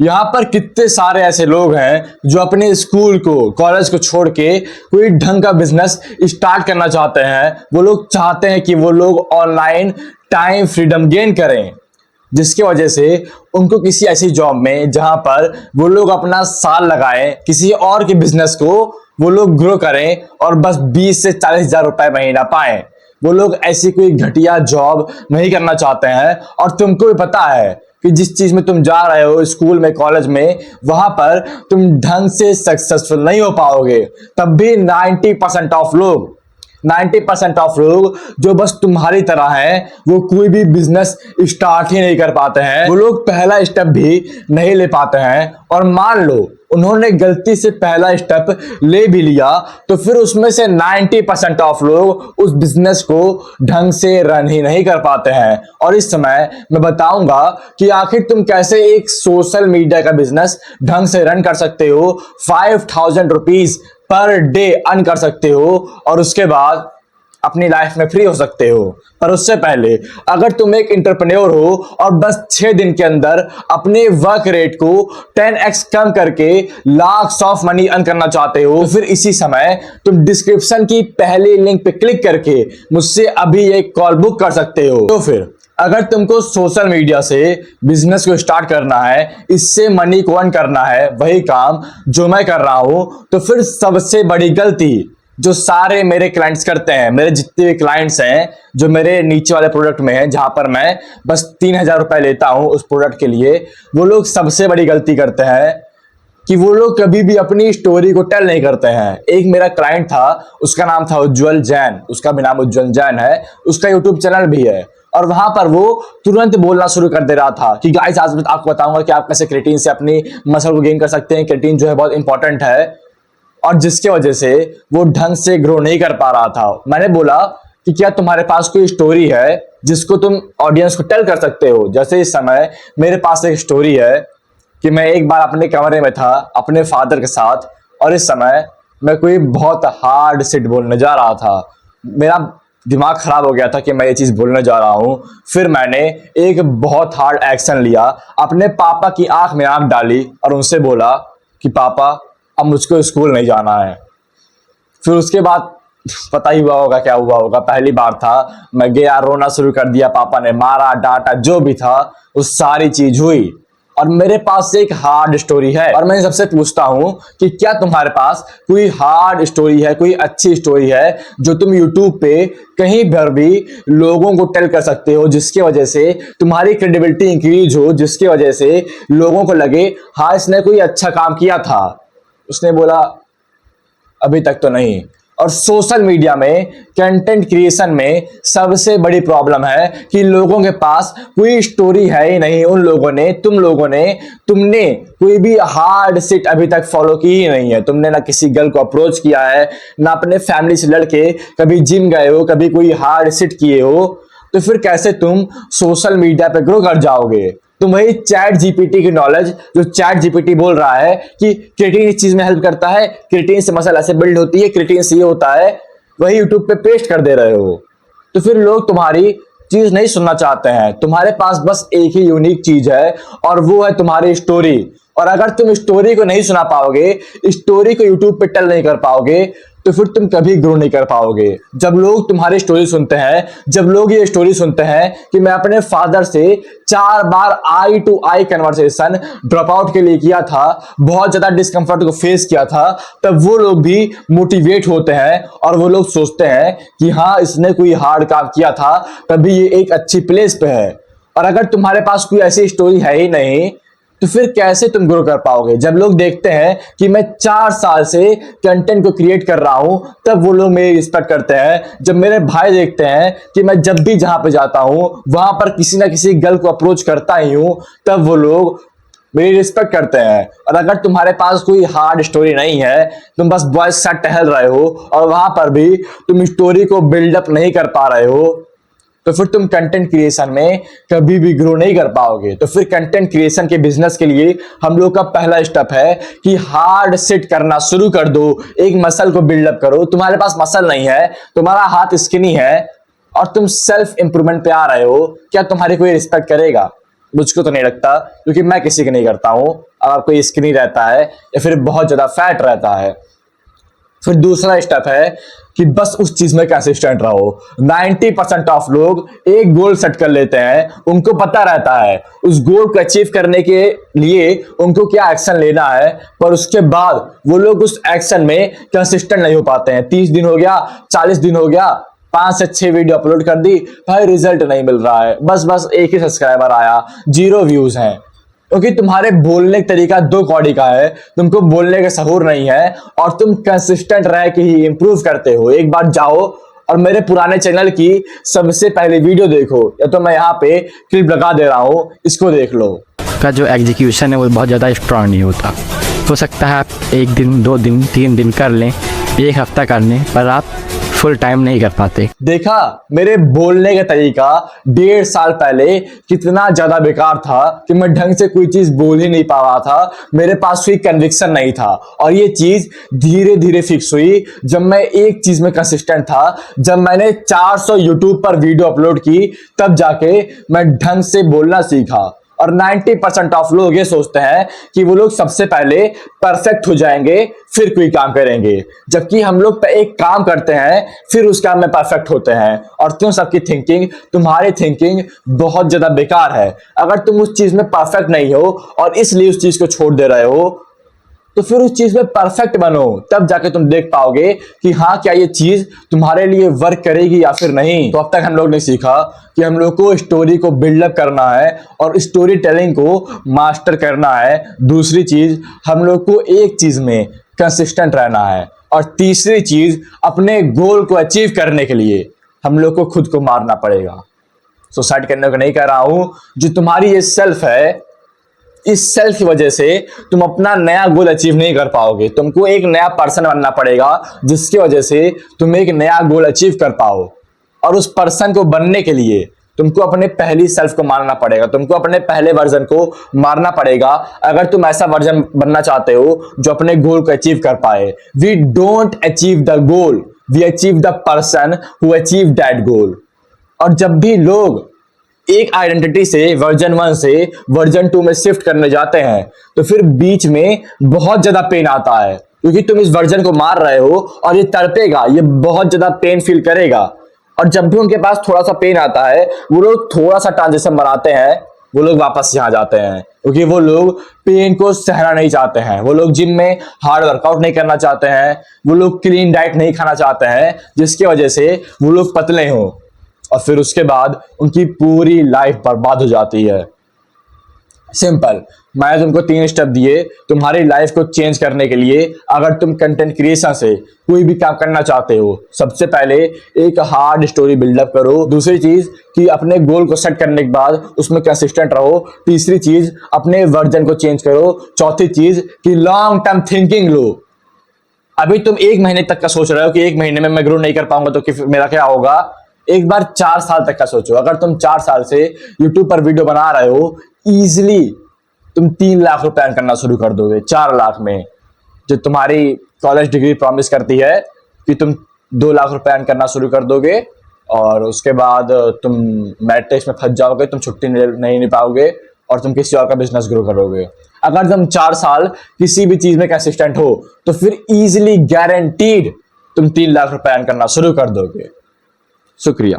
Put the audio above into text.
यहाँ पर कितने सारे ऐसे लोग हैं जो अपने स्कूल को कॉलेज को छोड़ के कोई ढंग का बिजनेस स्टार्ट करना चाहते हैं। वो लोग चाहते हैं कि वो लोग ऑनलाइन टाइम फ्रीडम गेन करें, जिसकी वजह से उनको किसी ऐसी जॉब में जहां पर वो लोग अपना साल लगाएं, किसी और के बिजनेस को वो लोग ग्रो करें और बस 20 से 40 हजार रुपए महीना पाएं। वो लोग ऐसी कोई घटिया जॉब नहीं करना चाहते हैं। और तुमको भी पता है कि जिस चीज में तुम जा रहे हो, स्कूल में, कॉलेज में, वहां पर तुम ढंग से सक्सेसफुल नहीं हो पाओगे। तब भी 90% ऑफ लोग जो बस तुम्हारी तरह हैं, वो कोई भी बिजनेस स्टार्ट ही नहीं कर पाते हैं। वो लोग पहला स्टेप भी नहीं ले पाते हैं। और मान लो उन्होंने गलती से पहला स्टेप ले भी लिया, तो फिर उसमें से 90% ऑफ लोग उस बिजनेस को ढंग से रन ही नहीं कर पाते हैं। और इस समय मैं बताऊंगा कि आखिर तुम कैसे एक सोशल मीडिया का बिजनेस ढंग से रन कर सकते हो, 5000 रुपीज पर डे अर्न कर सकते हो और उसके बाद अपनी लाइफ में फ्री हो सकते हो। पर उससे पहले अगर तुम एक एंटरप्रेन्योर हो और बस 6 दिन के अंदर अपने वर्क रेट को 10x कम करके लाख्स ऑफ मनी अर्न करना चाहते हो, तो फिर इसी समय तुम डिस्क्रिप्शन की पहली लिंक पे क्लिक करके मुझसे अभी एक कॉल बुक कर सकते हो। तो फिर अगर तुमको सोशल मीडिया से बिजनेस को स्टार्ट करना है, इससे मनी को अर्न करना है, वही काम जो मैं कर रहा हूं, तो फिर सबसे बड़ी गलती जो सारे मेरे क्लाइंट्स करते हैं, मेरे जितने भी क्लाइंट्स हैं जो मेरे नीचे वाले प्रोडक्ट में हैं, जहां पर मैं बस 3000 रुपए लेता हूं उस प्रोडक्ट के लिए, वो लोग सबसे बड़ी गलती करते हैं कि वो लोग कभी भी अपनी स्टोरी को टेल नहीं करते हैं। एक मेरा क्लाइंट था, उसका नाम था उज्जवल जैन, उसका भी नाम उज्जवल जैन है, उसका यूट्यूब चैनल भी है। और वहां पर वो तुरंत बोलना शुरू कर दे रहा था कि गाइस आज मैं आपको बताऊंगा कि आप कैसे क्रिएटिन से अपनी मसल को गेन कर सकते हैं। क्रिएटिन जो है बहुत इंपॉर्टेंट है, और जिसके वजह से वो ढंग से ग्रो नहीं कर पा रहा था। मैंने बोला कि क्या तुम्हारे पास कोई स्टोरी है जिसको तुम ऑडियंस को टेल कर सकते हो। जैसे इस समय मेरे पास एक स्टोरी है कि मैं एक बार अपने कमरे में था अपने फादर के साथ, और इस समय मैं कोई बहुत हार्ड शिट बोलने जा रहा था। मेरा दिमाग खराब हो गया था कि मैं ये चीज बोलने जा रहा हूं। फिर मैंने एक बहुत हार्ड एक्शन लिया, अपने पापा की आंख में आंख डाली और उनसे बोला कि पापा अब मुझको स्कूल नहीं जाना है। फिर उसके बाद पता ही हुआ होगा क्या हुआ होगा। पहली बार था, मैं गया, रोना शुरू कर दिया, पापा ने मारा, डांटा, जो भी था वो सारी चीज हुई। और मेरे पास एक हार्ड स्टोरी है, और मैं सबसे पूछता हूं कि क्या तुम्हारे पास कोई हार्ड स्टोरी है, कोई अच्छी स्टोरी है जो तुम यूट्यूब पे कहीं पर भी लोगों को टेल कर सकते हो, जिसकी वजह से तुम्हारी क्रेडिबिलिटी इंक्रीज हो, जिसकी वजह से लोगों को लगे हाँ इसने कोई अच्छा काम किया था। उसने बोला अभी तक तो नहीं। और सोशल मीडिया में कंटेंट क्रिएशन में सबसे बड़ी प्रॉब्लम है कि लोगों के पास कोई स्टोरी है ही नहीं। उन लोगों ने, तुमने कोई भी हार्ड शिट अभी तक फॉलो की ही नहीं है। तुमने ना किसी गर्ल को अप्रोच किया है, ना अपने फैमिली से लड़के कभी जिम गए हो, कभी कोई हार्ड शिट किए हो, तो फिर कैसे तुम सोशल मीडिया पे ग्रो कर जाओगे। तुम वही चैट जीपीटी की नॉलेज, जो चैट जीपीटी बोल रहा है कि क्रिएटिन इस चीज में हेल्प करता है, क्रिएटिन से मसल ऐसे बिल्ड होती है, क्रिएटिन से ये होता है, वही यूट्यूब पे पेस्ट कर दे रहे हो। तो फिर लोग तुम्हारी चीज नहीं सुनना चाहते हैं। तुम्हारे पास बस एक ही यूनिक चीज है और वो है तुम्हारी स्टोरी। और अगर तुम स्टोरी को नहीं सुना पाओगे, स्टोरी को यूट्यूब पे टेल नहीं कर पाओगे, तो फिर तुम कभी ग्रो नहीं कर पाओगे। जब लोग तुम्हारी स्टोरी सुनते हैं, जब लोग ये स्टोरी सुनते हैं कि मैं अपने फादर से 4 बार eye to eye conversation drop out के लिए किया था, बहुत ज्यादा डिस्कंफर्ट को फेस किया था, तब वो लोग भी मोटिवेट होते हैं और वो लोग सोचते हैं कि हाँ इसने कोई हार्ड काम किया था, तभी ये एक अच्छी प्लेस पे है। और अगर तुम्हारे पास कोई ऐसी स्टोरी है ही नहीं, तो फिर कैसे तुम ग्रो कर पाओगे। जब लोग देखते हैं कि मैं 4 साल से कंटेंट को क्रिएट कर रहा हूं, तब वो लोग मेरी रिस्पेक्ट करते हैं। जब मेरे भाई देखते हैं कि मैं जब भी जहां पे जाता हूं वहां पर किसी ना किसी गर्ल को अप्रोच करता ही हूं, तब वो लोग मेरी रिस्पेक्ट करते हैं। और अगर तुम्हारे पास कोई हार्ड स्टोरी नहीं है, तुम बस बॉयज के साथ टहल रहे हो और वहां पर भी तुम स्टोरी को बिल्डअप नहीं कर पा रहे हो, तो फिर तुम कंटेंट क्रिएशन में कभी भी ग्रो नहीं कर पाओगे। तो फिर कंटेंट क्रिएशन के बिजनेस के लिए हम लोग का पहला स्टेप है कि हार्ड सेट करना शुरू कर दो, एक मसल को बिल्डअप करो। तुम्हारे पास मसल नहीं है, तुम्हारा हाथ स्किनी है और तुम सेल्फ इंप्रूवमेंट पे आ रहे हो, क्या तुम्हारी कोई रिस्पेक्ट करेगा? मुझको तो नहीं लगता, क्योंकि मैं किसी का नहीं करता हूँ। अगर कोई स्किनी रहता है या फिर बहुत ज्यादा फैट रहता है। फिर दूसरा स्टेप है कि बस उस चीज में कंसिस्टेंट रहो। 90% ऑफ लोग एक गोल सेट कर लेते हैं, उनको पता रहता है उस गोल को अचीव करने के लिए उनको क्या एक्शन लेना है, पर उसके बाद वो लोग उस एक्शन में कंसिस्टेंट नहीं हो पाते हैं। 30 दिन हो गया, 40 दिन हो गया, 5 से 6 वीडियो अपलोड कर दी, भाई रिजल्ट नहीं मिल रहा है, बस एक ही सब्सक्राइबर आया, 0 व्यूज हैं। क्योंकि तुम्हारे बोलने का तरीका दो कौड़ी का है, तुमको बोलने का सहूर नहीं है और तुम कंसिस्टेंट रह के ही इंप्रूव करते हो। एक बार जाओ और मेरे पुराने चैनल की सबसे पहले वीडियो देखो, या तो मैं यहाँ पे क्लिप लगा दे रहा हूँ, इसको देख लो। का जो एग्जीक्यूशन है वो बहुत ज़्यादा स्ट्रांग नहीं होता। हो सकता है आप 1 दिन 2 दिन 3 दिन कर लें, 1 हफ्ता कर लें, पर आप फुल टाइम नहीं कर पाते। देखा मेरे बोलने का तरीका 1.5 साल पहले कितना ज्यादा बेकार था कि मैं ढंग से कोई चीज बोल ही नहीं पा रहा था, मेरे पास कोई कन्विक्शन नहीं था। और ये चीज धीरे धीरे फिक्स हुई जब मैं एक चीज में कंसिस्टेंट था। जब मैंने 400 यूट्यूब पर वीडियो अपलोड की, तब जाके मैं ढंग से बोलना सीखा। और 90% ऑफ लोग ये सोचते हैं कि वो लोग सबसे पहले परफेक्ट हो जाएंगे फिर कोई काम करेंगे, जबकि हम लोग एक काम करते हैं फिर उस काम में परफेक्ट होते हैं। और तुम सबकी थिंकिंग, तुम्हारी थिंकिंग बहुत ज्यादा बेकार है। अगर तुम उस चीज में परफेक्ट नहीं हो और इसलिए उस चीज को छोड़ दे रहे हो, तो फिर उस चीज में परफेक्ट बनो, तब जाके तुम देख पाओगे कि हाँ क्या ये चीज तुम्हारे लिए वर्क करेगी या फिर नहीं। तो अब तक हम लोग ने सीखा कि हम लोग को स्टोरी को बिल्डअप करना है और स्टोरी टेलिंग को मास्टर करना है। दूसरी चीज, हम लोग को एक चीज में कंसिस्टेंट रहना है। और तीसरी चीज, अपने गोल को अचीव करने के लिए हम लोग को खुद को मारना पड़ेगा। सुसाइड करने को नहीं कह रहा हूं, जो तुम्हारी ये सेल्फ है, इस सेल्फ की वजह से तुम अपना नया गोल अचीव नहीं कर पाओगे। तुमको एक नया पर्सन बनना पड़ेगा जिसकी वजह से तुम एक नया गोल अचीव कर पाओ। और उस पर्सन को बनने के लिए तुमको अपने पहली सेल्फ को मारना पड़ेगा, तुमको अपने पहले वर्जन को मारना पड़ेगा। अगर तुम ऐसा वर्जन बनना चाहते हो जो अपने गोल को अचीव कर पाए। We don't achieve the goal, we achieve the person who achieve that goal. और जब भी लोग एक आइडेंटिटी से वर्जन 1 से वर्जन 2 में शिफ्ट करने जाते हैं, तो फिर बीच में बहुत ज्यादा पेन आता है, क्योंकि तुम इस वर्जन को मार रहे हो और ये तड़पेगा, ये बहुत ज्यादा पेन फील करेगा। और जब भी उनके पास थोड़ा सा पेन आता है, वो लोग थोड़ा सा ट्रांजिशन बनाते हैं, वो लोग वापस यहाँ जाते हैं, क्योंकि वो लोग पेन को सहना नहीं चाहते हैं। वो लोग जिम में हार्ड वर्कआउट नहीं करना चाहते हैं, वो लोग क्लीन डाइट नहीं खाना चाहते हैं, जिसकी वजह से वो लोग पतले हों। और फिर उसके बाद उनकी पूरी लाइफ बर्बाद हो जाती है। सिंपल, मैंने तुमको 3 स्टेप दिए तुम्हारी लाइफ को चेंज करने के लिए। अगर तुम कंटेंट क्रिएशन से कोई भी काम करना चाहते हो, सबसे पहले एक हार्ड स्टोरी बिल्डअप करो। दूसरी चीज कि अपने गोल को सेट करने के बाद उसमें कंसिस्टेंट रहो। तीसरी चीज, अपने वर्जन को चेंज करो। चौथी चीज कि लॉन्ग टर्म थिंकिंग लो। अभी तुम 1 महीने तक का सोच रहे हो कि 1 महीने में मैं ग्रो नहीं कर पाऊंगा तो मेरा क्या होगा। एक बार 4 साल तक का सोचो। अगर तुम 4 साल से YouTube पर वीडियो बना रहे हो, इजिली तुम 3 लाख रुपए अर्न करना शुरू कर दोगे 4 लाख में। जो तुम्हारी कॉलेज डिग्री प्रॉमिस करती है कि तुम 2 लाख रुपए अर्न करना शुरू कर दोगे, और उसके बाद तुम मैट्रिक्स में फंस जाओगे, तुम छुट्टी नहीं पाओगे और तुम किसी और का बिजनेस ग्रो करोगे। अगर तुम 4 साल किसी भी चीज में कंसिस्टेंट हो, तो फिर इजिली गारंटीड तुम 3 लाख रुपए अर्न करना शुरू कर दोगे। शुक्रिया।